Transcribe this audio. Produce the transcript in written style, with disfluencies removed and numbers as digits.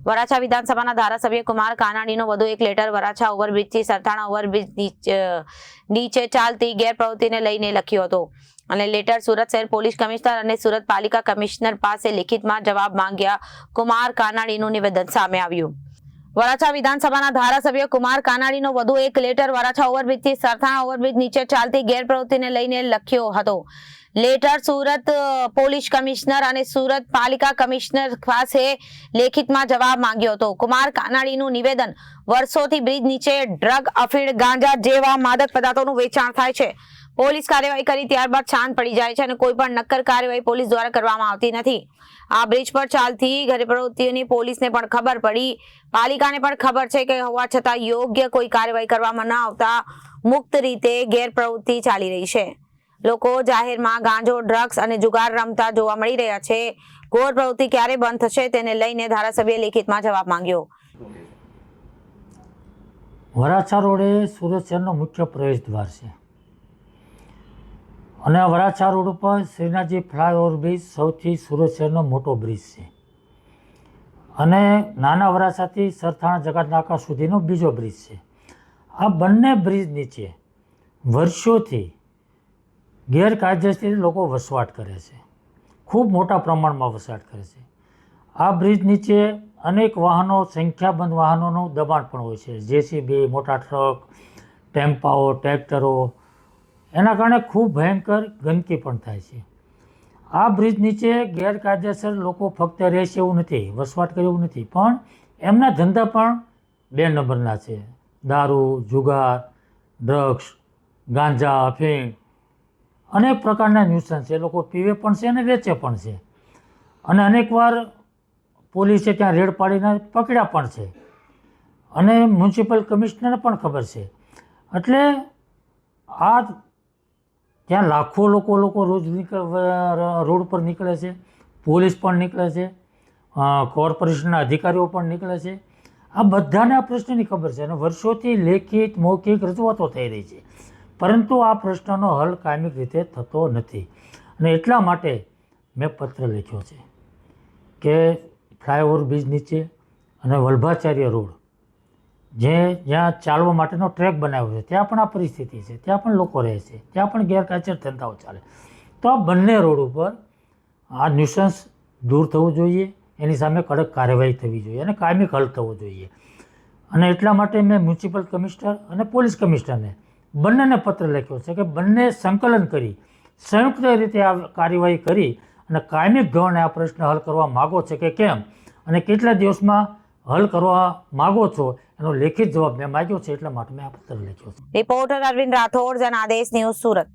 વરાછા વિધાનસભાના ધારાસભ્ય કુમાર કાનાણીનો વધુ એક લેટર વરાછા ઓવરબ્રિજથી સરથાણા ઓવરબ્રિજ નીચે ચાલતી ગેરપ્રવૃત્તિને લઈને લખ્યો હતો અને લેટર સુરત શહેર પોલીસ કમિશનર અને સુરત પાલિકા કમિશનર પાસે લિખિતમાં જવાબ માંગ્યા કુમાર કાનાણીનું નિવેદન સામે આવ્યું। વરાછા વિધાનસભાના ધારાસભ્ય કુમાર કાનાણીનો વધુ એક લેટર વરાછા ઓવરબ્રિજથી સરથાણા ઓવરબ્રિજ નીચે ચાલતી ગેરપ્રવૃત્તિને લઈને લખ્યો હતો। લેટર સુરત પોલીસ કમિશનર અને સુરત પાલિકા કમિશનર પાસે લેખિતમાં જવાબ માંગ્યો હતો। કુમાર કાનાણીનું નિવેદન વર્ષોથી બ્રિજ નીચે ડ્રગ અફીણ ગાંજા જેવા માદક પદાર્થોનું વેચાણ થાય છે। પોલીસ કાર્યવાહી કરી ત્યારબાદ શાંત પડી જાય છે અને કોઈ પણ નક્કર કાર્યવાહી પોલીસ દ્વારા કરવામાં આવતી નથી। આ બ્રિજ પર ચાલતી ગેરપ્રવૃત્તિઓની પોલીસને પણ ખબર પડી, પાલિકાને પણ ખબર છે કે હોવા છતાં યોગ્ય કોઈ કાર્યવાહી કરવામાં ન આવતા મુક્ત રીતે ગેરપ્રવૃત્તિ ચાલી રહી છે। લોકો જાહેરમાં ગાંજો, ડ્રગ્સ અને જુગાર રમતા જોવા મળી રહ્યા છે। ઘોર પ્રવૃત્તિ ક્યારે બંધ થશે તેને લઈને ધારાસભ્યએ લેખિતમાં જવાબ માંગ્યો। વરાછા રોડ એ સુરત શહેરનો મુખ્ય પ્રવેશ દ્વાર છે અને વરાછા રોડ ઉપર શ્રીનાથજી ફ્લાયઓવર બ્રિજ સૌથી સુરત શહેરનો મોટો બ્રિજ છે અને નાના વરાછાથી સરથાણા જકાતનાકા સુધીનો બીજો બ્રિજ છે। આ બંને બ્રિજ નીચે વર્ષોથી ગેરકાયદેસર લોકો વસવાટ કરે છે, ખૂબ મોટા પ્રમાણમાં વસવાટ કરે છે। આ બ્રિજ નીચે અનેક વાહનો, સંખ્યાબંધ વાહનોનું દબાણ પણ હોય છે, જેસીબી, મોટા ટ્રક, ટેમ્પાઓ, ટ્રેક્ટરો, એના કારણે ખૂબ ભયંકર ગંદકી પણ થાય છે। આ બ્રિજ નીચે ગેરકાયદેસર લોકો ફક્ત રહે છે એવું નથી, વસવાટ કરે એવું નથી, પણ એમના ધંધા પણ 2 નંબરના છે। દારૂ, જુગાર, ડ્રગ્સ, ગાંજા, અફીણ, અનેક પ્રકારના ન્યુસન્સ એ લોકો પીવે પણ છે અને વેચે પણ છે અને અનેકવાર પોલીસે ત્યાં રેડ પાડીને પકડ્યા પણ છે અને મ્યુનિસિપલ કમિશનરને પણ ખબર છે। એટલે આ ત્યાં લાખો લોકો રોજ રોડ પર નીકળે છે, પોલીસ પણ નીકળે છે, કોર્પોરેશનના અધિકારીઓ પણ નીકળે છે। આ બધાને આ પ્રશ્નની ખબર છે અને વર્ષોથી લેખિત મૌખિક રજૂઆતો થઈ રહી છે, પરંતુ આ પ્રશ્નનો હલ કાયમિક રીતે થતો નથી અને એટલા માટે મેં પત્ર લખ્યો છે કે ફ્લાયઓવર બ્રિજ નીચે અને વલ્ભાચાર્ય રોડ જ્યાં ચાલવા માટેનો ટ્રેક બનાવ્યો છે ત્યાં પણ આ પરિસ્થિતિ છે, ત્યાં પણ લોકો રહે છે, ત્યાં પણ ગેરકાયદેસર ધંધાઓ ચાલે। તો આ બંને રોડ ઉપર આ ન્યુસન્સ દૂર થવું જોઈએ, એની સામે કડક કાર્યવાહી થવી જોઈએ અને કાયમિક હલ થવો જોઈએ અને એટલા માટે મેં મ્યુનિસિપલ કમિશનર અને પોલીસ કમિશનરને બંનેને પત્ર લખ્યો છે કે બંને સંકલન કરી સંયુક્ત રીતે આ કાર્યવાહી કરી અને કાયમિક ધોરણે આ પ્રશ્ન હલ કરવા માગો છે કે કેમ અને કેટલા દિવસમાં હલ કરવા માગો છો એનો લેખિત જવાબ મેં માગ્યો છે, એટલા માટે મેં આ પત્ર લખ્યો છે। Reporter Arvind Rathod, Janadesh news, Surat.